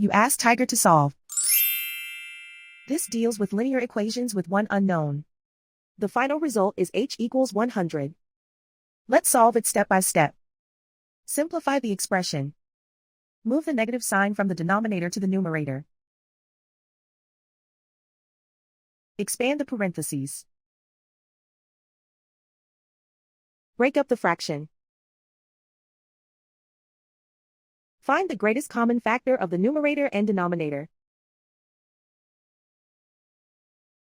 You ask Tiger to solve. This deals with linear equations with one unknown. The final result is h equals 100. Let's solve it step by step. Simplify the expression. Move the negative sign from the denominator to the numerator. Expand the parentheses. Break up the fraction. Find the greatest common factor of the numerator and denominator.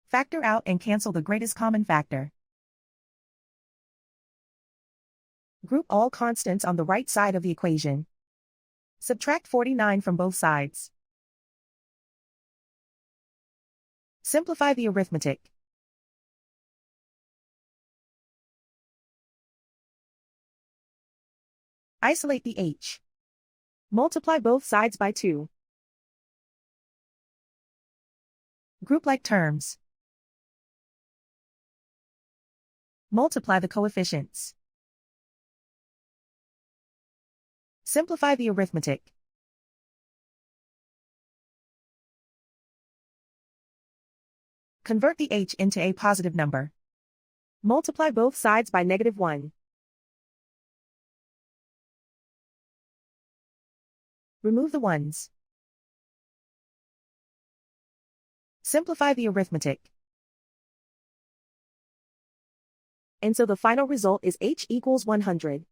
Factor out and cancel the greatest common factor. Group all constants on the right side of the equation. Subtract 49 from both sides. Simplify the arithmetic. Isolate the h. Multiply both sides by 2. Group like terms. Multiply the coefficients. Simplify the arithmetic. Convert the h into a positive number. Multiply both sides by -1. Remove the ones. Simplify the arithmetic. And so the final result is h equals 100.